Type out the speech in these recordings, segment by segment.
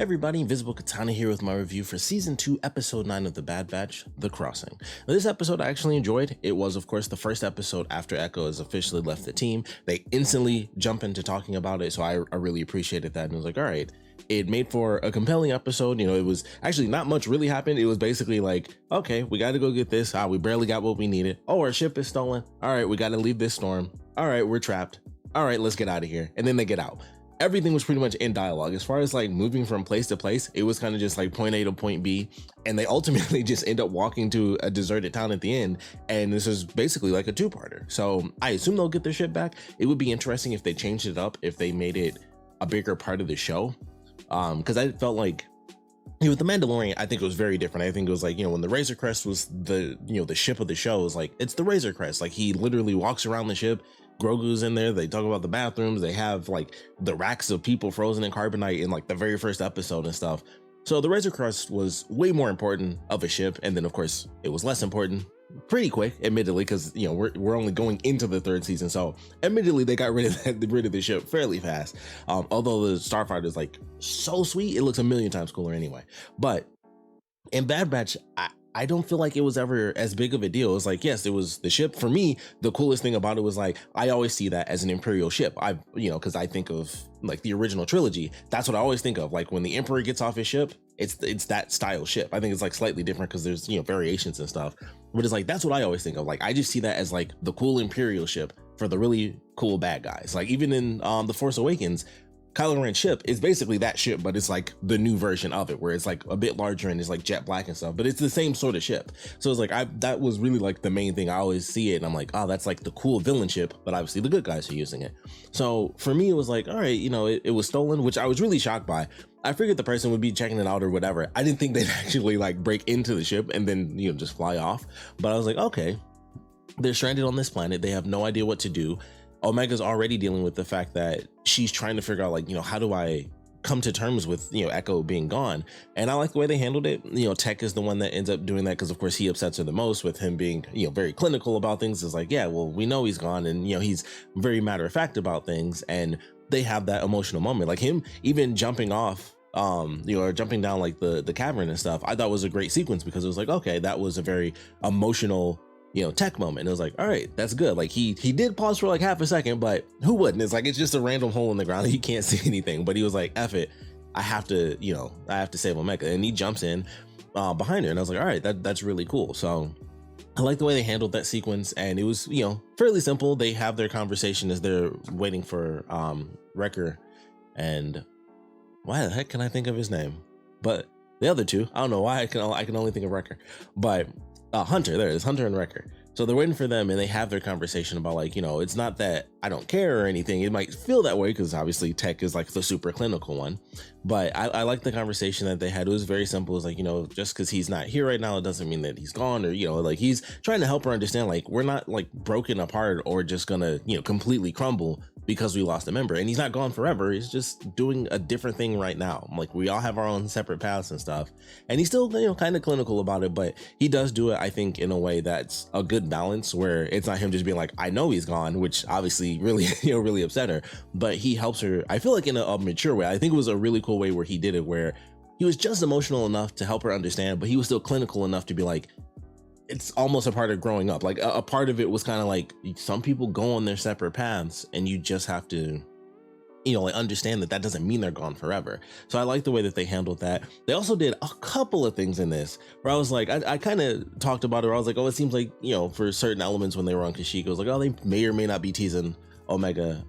Everybody, Invisiblekatana here with my review for Season 2, Episode 9 of The Bad Batch, The Crossing. Now, this episode I actually enjoyed. It was, of course, the first episode after Echo has officially left the team. They instantly jump into talking about it, so I really appreciated that, and I was like, all right. It made for a compelling episode. You know, it was actually not much really happened. It was basically like, okay, we got to go get this. We barely got what we needed. Oh, our ship is stolen. All right, we got to leave this storm. All right, we're trapped. All right, let's get out of here. And then they get out. Everything was pretty much in dialogue. As far as like moving from place to place, it was kind of just like point A to point B. And they ultimately just end up walking to a deserted town at the end. And this is basically like a two-parter. So I assume they'll get their ship back. It would be interesting if they changed it up, if they made it a bigger part of the show. Because I felt like, with the Mandalorian, I think it was very different. I think it was like, when the Razor Crest was the ship of the show, it was like, it's the Razor Crest. Like, he literally walks around the ship. Grogu's in there. They talk about the bathrooms. They have like the racks of people frozen in carbonite in like the very first episode and stuff. So the Razor Crest was way more important of a ship. And then of course it was less important pretty quick, admittedly, because we're only going into the third season. So admittedly they got rid of the ship fairly fast. Although the Starfighter is like so sweet, it looks a million times cooler anyway. But in Bad Batch, I don't feel like it was ever as big of a deal. It was like, yes, it was the ship. For me, the coolest thing about it was like, I always see that as an Imperial ship. Because I think of like the original trilogy. That's what I always think of. Like when the Emperor gets off his ship, it's that style ship. I think it's like slightly different because there's, variations and stuff. But it's like, that's what I always think of. Like, I just see that as like the cool Imperial ship for the really cool bad guys. Like even in The Force Awakens, Kylo Ren's ship is basically that ship, but it's like the new version of it, where it's like a bit larger and it's like jet black and stuff, but it's the same sort of ship. So it's like, that was really like the main thing. I always see it and I'm like, oh, that's like the cool villain ship, but obviously the good guys are using it. So for me, it was like, all right, it was stolen, which I was really shocked by. I figured the person would be checking it out or whatever. I didn't think they'd actually like break into the ship and then, just fly off. But I was like, okay, they're stranded on this planet. They have no idea what to do. Omega's already dealing with the fact that she's trying to figure out like, how do I come to terms with, Echo being gone? And I like the way they handled it. Tech is the one that ends up doing that because of course he upsets her the most with him being, very clinical about things. It's like, yeah, well, we know he's gone and, he's very matter of fact about things. And they have that emotional moment, like him even jumping off, or jumping down like the cavern and stuff. I thought was a great sequence because it was like, okay, that was a very emotional Tech moment. And it was like, all right, that's good. Like he did pause for like half a second, but who wouldn't? It's like, it's just a random hole in the ground. You can't see anything, but he was like, F it. I have to save Omega. And he jumps in behind her. And I was like, all right, that's really cool. So I like the way they handled that sequence. And it was, fairly simple. They have their conversation as they're waiting for Wrecker. And why the heck can I think of his name? But the other two, I don't know why I can only think of Wrecker, but Hunter, there it is, Hunter and Wrecker. So they're waiting for them and they have their conversation about like, it's not that I don't care or anything. It might feel that way because obviously Tech is like the super clinical one. But I like the conversation that they had. It was very simple. It's like, just because he's not here right now, it doesn't mean that he's gone, or, like he's trying to help her understand, like, we're not like broken apart or just gonna, completely crumble because we lost a member. And he's not gone forever. He's just doing a different thing right now. Like, we all have our own separate paths and stuff. And he's still, kind of clinical about it, but he does do it, I think, in a way that's a good balance where it's not him just being like, I know he's gone, which obviously really, really upset her, but he helps her, I feel like in a mature way. I think it was a really cool way where he did it, where he was just emotional enough to help her understand, but he was still clinical enough to be like, it's almost a part of growing up. Like a part of it was kind of like, some people go on their separate paths and you just have to, like understand that doesn't mean they're gone forever. So I like the way that they handled that. They also did a couple of things in this where I was like, I kind of talked about it. Where I was like, oh, it seems like, for certain elements when they were on Kashyyyk, I was like, oh, they may or may not be teasing Omega,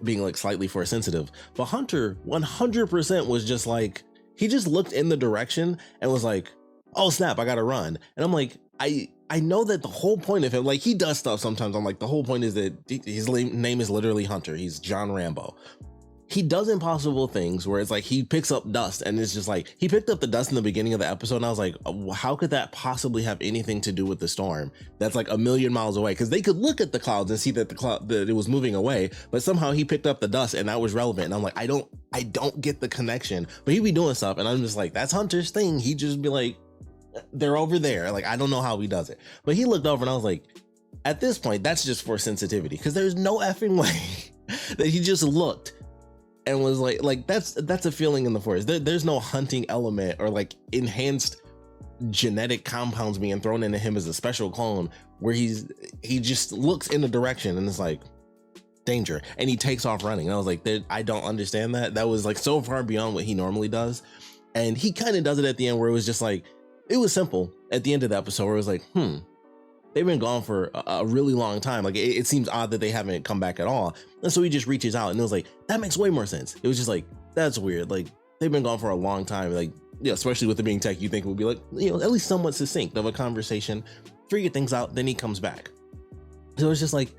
being like slightly force sensitive. But Hunter 100% was just like, he just looked in the direction and was like, oh snap, I gotta run. And I'm like, I know that the whole point of him, like he does stuff sometimes. I'm like, the whole point is that his name is literally Hunter. He's John Rambo. He does impossible things where it's like he picks up dust, and it's just like he picked up the dust in the beginning of the episode, and I was like, how could that possibly have anything to do with the storm that's like a million miles away? Because they could look at the clouds and see that that it was moving away, but somehow he picked up the dust and that was relevant. And I'm like, I don't get the connection. But he'd be doing stuff and I'm just like, that's Hunter's thing. He'd just be like, they're over there. Like, I don't know how he does it, but he looked over and I was like, at this point, that's just for sensitivity, because there's no effing way that he just looked and was like that's a feeling in the forest. There's no hunting element or like enhanced genetic compounds being thrown into him as a special clone where he just looks in a direction and it's like danger and he takes off running. And I was like, I don't understand that. That was like so far beyond what he normally does. And he kind of does it at the end where it was just like, it was simple at the end of the episode where it was like, they've been gone for a really long time. Like it seems odd that they haven't come back at all. And so he just reaches out and it was like, that makes way more sense. It was just like, that's weird. Like they've been gone for a long time. Like, yeah, especially with it being tech, you think it would be like, at least somewhat succinct of a conversation, figure things out, then he comes back. So it's just like,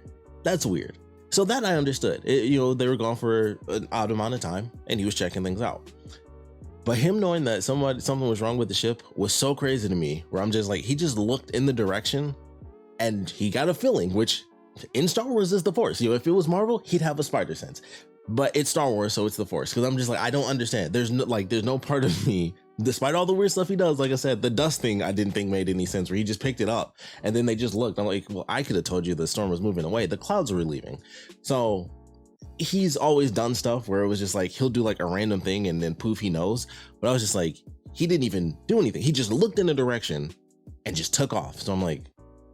that's weird. So that I understood. They were gone for an odd amount of time and he was checking things out. But him knowing that something was wrong with the ship was so crazy to me, where I'm just like, he just looked in the direction and he got a feeling, which in Star Wars is the Force. If it was Marvel, he'd have a spider sense. But it's Star Wars, so it's the Force. Because I'm just like, I don't understand. There's no part of me, despite all the weird stuff he does, like I said, the dust thing I didn't think made any sense, where he just picked it up and then they just looked. I'm like, well, I could have told you the storm was moving away. The clouds were leaving. So he's always done stuff where it was just like, he'll do like a random thing and then poof, he knows. But I was just like, he didn't even do anything. He just looked in a direction and just took off. So I'm like,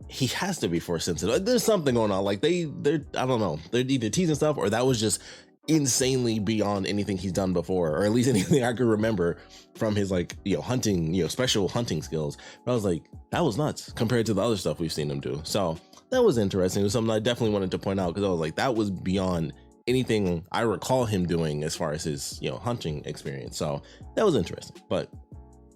he has to be Force sensitive. There's something going on. Like they're I don't know. They're either teasing stuff or that was just insanely beyond anything he's done before, or at least anything I could remember from his like hunting, special hunting skills. But I was like, that was nuts compared to the other stuff we've seen him do. So that was interesting. It was something I definitely wanted to point out because I was like, that was beyond anything I recall him doing as far as his hunting experience. So that was interesting, but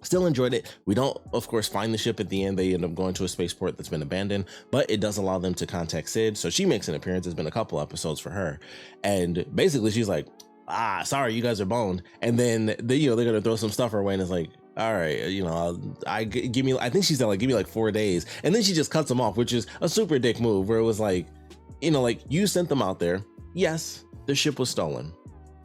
still enjoyed it. We don't, of course, find the ship at the end. They end up going to a spaceport that's been abandoned, but it does allow them to contact Sid. So she makes an appearance. It's been a couple episodes for her. And basically she's like, sorry, you guys are boned. And then they're going to throw some stuff her way. And it's like, all right, I think she said like, give me like 4 days. And then she just cuts them off, which is a super dick move where it was like, like you sent them out there. Yes, the ship was stolen,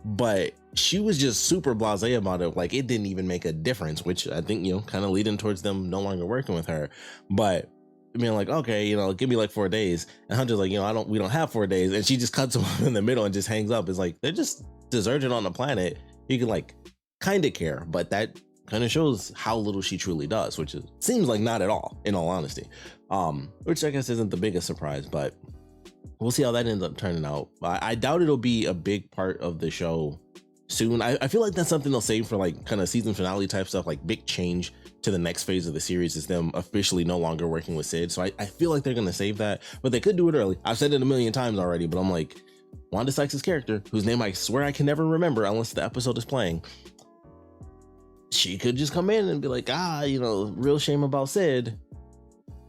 but she was just super blasé about it. Like it didn't even make a difference, which I think, kind of leading towards them no longer working with her. But I mean, like, okay, give me like 4 days. And Hunter's like, we don't have 4 days. And she just cuts him off in the middle and just hangs up. It's like, they're just deserted on the planet. You can like kind of care, but that kind of shows how little she truly does, which seems like not at all, in all honesty. Which I guess isn't the biggest surprise, but we'll see how that ends up turning out. I doubt it'll be a big part of the show soon. I feel like that's something they'll save for like kind of season finale type stuff, like big change to the next phase of the series is them officially no longer working with Sid. So I feel like they're going to save that, but they could do it early. I've said it a million times already, but I'm like, Wanda Sykes' character, whose name I swear I can never remember unless the episode is playing, she could just come in and be like, real shame about Sid.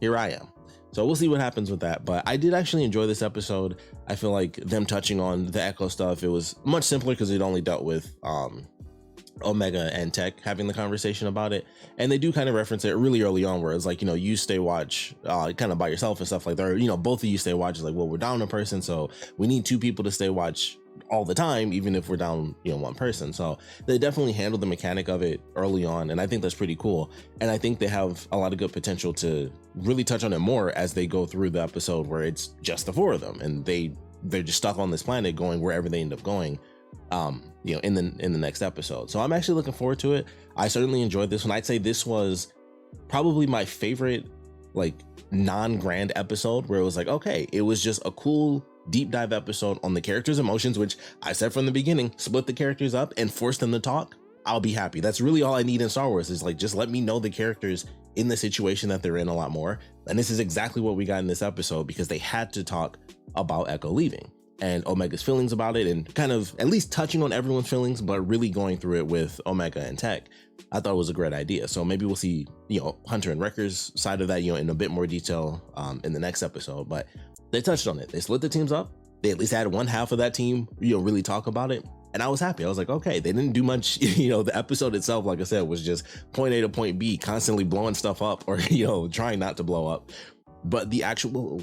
Here I am. So we'll see what happens with that. But I did actually enjoy this episode. I feel like them touching on the Echo stuff, it was much simpler because it only dealt with Omega and Tech having the conversation about it. And they do kind of reference it really early on where it's like, you stay watch kind of by yourself and stuff like that. Both of you stay watch is like, well, we're down a person, so we need 2 people to stay watch all the time, even if we're down 1 person. So they definitely handled the mechanic of it early on, and I think that's pretty cool. And I think they have a lot of good potential to really touch on it more as they go through the episode where it's just the 4 of them and they're just stuck on this planet going wherever they end up going in the next episode. So I'm actually looking forward to it. I certainly enjoyed this one. I'd say this was probably my favorite like non-grand episode where it was like, okay, it was just a cool deep dive episode on the characters' emotions, which I said from the beginning, split the characters up and force them to talk. I'll be happy. That's really all I need in Star Wars is like, just let me know the characters in the situation that they're in a lot more. And this is exactly what we got in this episode because they had to talk about Echo leaving and Omega's feelings about it and kind of at least touching on everyone's feelings, but really going through it with Omega and Tech. I thought it was a great idea. So maybe we'll see, Hunter and Wrecker's side of that, in a bit more detail in the next episode, but they touched on it. They split the teams up. They at least had one half of that team, really talk about it. And I was happy. I was like, okay, they didn't do much. The episode itself, like I said, was just point A to point B, constantly blowing stuff up or, trying not to blow up. But the actual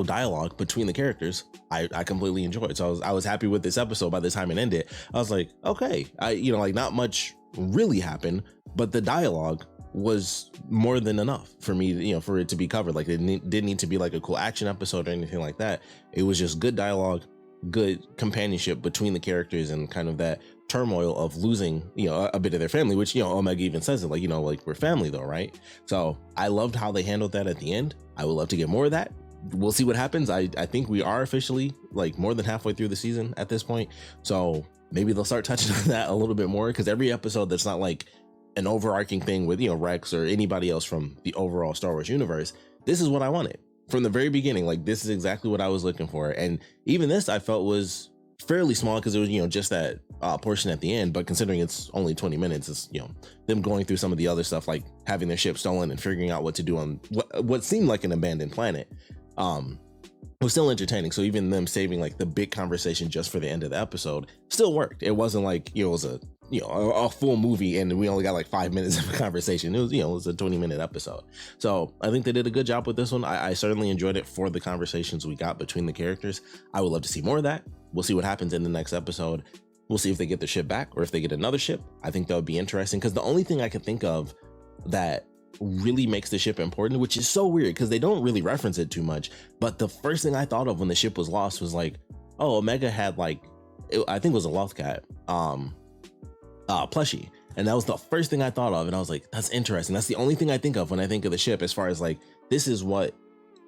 dialogue between the characters, I completely enjoyed. So I was happy with this episode by the time it ended. I was like, okay, not much really happened, but the dialogue was more than enough for me, for it to be covered. Like it didn't need to be like a cool action episode or anything like that. It was just good dialogue good companionship between the characters and kind of that turmoil of losing, a bit of their family, which, Omega even says it, like, like, we're family though, right? So I loved how they handled that at the end. I would love to get more of that. We'll see what happens. I think we are officially like more than halfway through the season at this point. So maybe they'll start touching on that a little bit more, because every episode that's not like an overarching thing with, Rex or anybody else from the overall Star Wars universe, this is what I wanted from the very beginning. Like, this is exactly what I was looking for. And even this I felt was fairly small, because it was, just that portion at the end. But considering it's only 20 minutes, it's, them going through some of the other stuff, like having their ship stolen and figuring out what to do on what seemed like an abandoned planet. Was still entertaining. So even them saving like the big conversation just for the end of the episode still worked. It wasn't like, it was a full movie and we only got like 5 minutes of a conversation. It was, it was a 20-minute episode. So I think they did a good job with this one. I certainly enjoyed it for the conversations we got between the characters. I would love to see more of that. We'll see what happens in the next episode. We'll see if they get the ship back or if they get another ship. I think that would be interesting, because the only thing I can think of that really makes the ship important, which is so weird because they don't really reference it too much, but the first thing I thought of when the ship was lost was like, oh, Omega had like, I think it was a Lothcat plushie, and that was the first thing I thought of, and I was like, that's interesting. That's the only thing I think of when I think of the ship, as far as like, this is what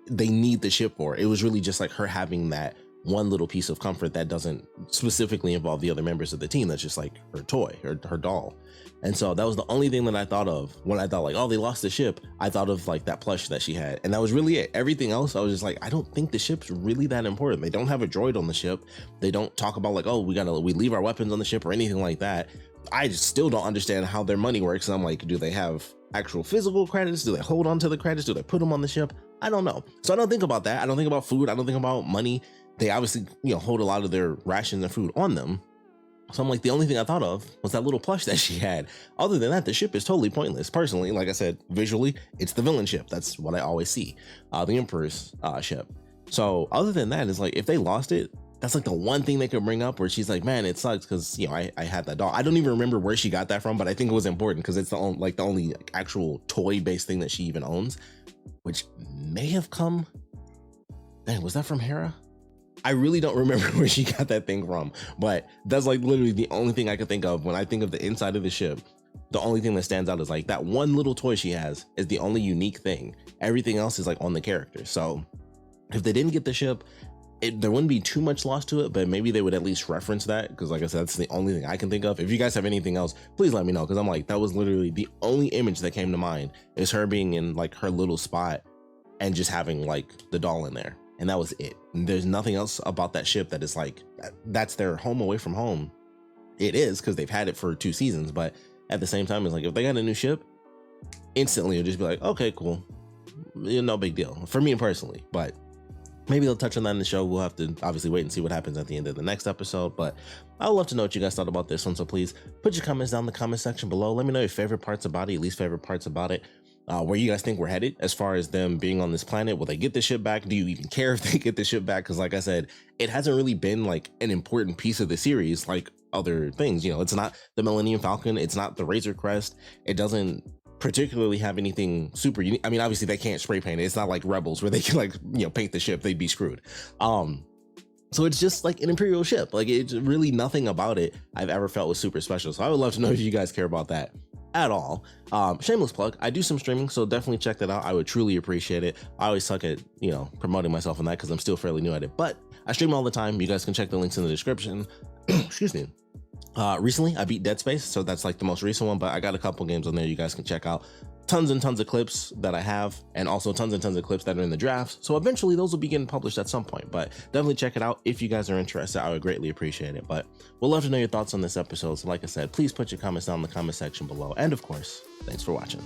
they need the ship for. It was really just like her having that one little piece of comfort that doesn't specifically involve the other members of the team. That's just like her toy, her doll. And so that was the only thing that I thought of when I thought like, oh, they lost the ship. I thought of like that plush that she had, and that was really it. Everything else, I was just like, I don't think the ship's really that important. They don't have a droid on the ship. They don't talk about like, oh, we leave our weapons on the ship or anything like that. I just still don't understand how their money works. And I'm like, do they have actual physical credits? Do they hold on to the credits? Do they put them on the ship? I don't know. So I don't think about that. I don't think about food. I don't think about money. They obviously, hold a lot of their rations and food on them. So I'm like, the only thing I thought of was that little plush that she had. Other than that, the ship is totally pointless. Personally, like I said, visually, it's the villain ship. That's what I always see, the Emperor's ship. So other than that, it's like, if they lost it, that's like the one thing they could bring up where she's like, man, it sucks because, I had that doll. I don't even remember where she got that from, but I think it was important because it's the only like, actual toy-based thing that she even owns, which may have come... Dang, was that from Hera? I really don't remember where she got that thing from, but that's like literally the only thing I can think of when I think of the inside of the ship. The only thing that stands out is like that one little toy she has is the only unique thing. Everything else is like on the character. So if they didn't get the ship, there wouldn't be too much loss to it, but maybe they would at least reference that, because like I said, that's the only thing I can think of. If you guys have anything else, please let me know, because I'm like, that was literally the only image that came to mind, is her being in like her little spot and just having like the doll in there. And that was it. And there's nothing else about that ship that is like, that's their home away from home. It is, because they've had it for 2 seasons, but at the same time, it's like, if they got a new ship, instantly it'll just be like, okay, cool, no big deal for me personally. But maybe they'll touch on that in the show. We'll have to obviously wait and see what happens at the end of the next episode, but I'd love to know what you guys thought about this one. So please put your comments down in the comment section below. Let me know your favorite parts about it, your least favorite parts about it. Where you guys think we're headed as far as them being on this planet. Will they get the ship back? Do you even care if they get the ship back? Because like I said, it hasn't really been like an important piece of the series like other things. It's not the Millennium Falcon. It's not the Razor Crest. It doesn't particularly have anything super unique. I mean, obviously they can't spray paint it. It's not like Rebels where they can like, paint the ship. They'd be screwed. So it's just like an Imperial ship. Like, it's really nothing about it I've ever felt was super special. So I would love to know if you guys care about that at all. Shameless plug, I do some streaming, so definitely check that out. I would truly appreciate it. I always suck at promoting myself on that because I'm still fairly new at it, but I stream all the time. You guys can check the links in the description. Excuse me. Recently I beat Dead Space, so that's like the most recent one, but I got a couple games on there you guys can check out. Tons and tons of clips that I have, and also tons and tons of clips that are in the drafts, so eventually those will be getting published at some point, but definitely check it out if you guys are interested. I would greatly appreciate it. But we'd love to know your thoughts on this episode, so like I said, please put your comments down in the comment section below, and of course, thanks for watching.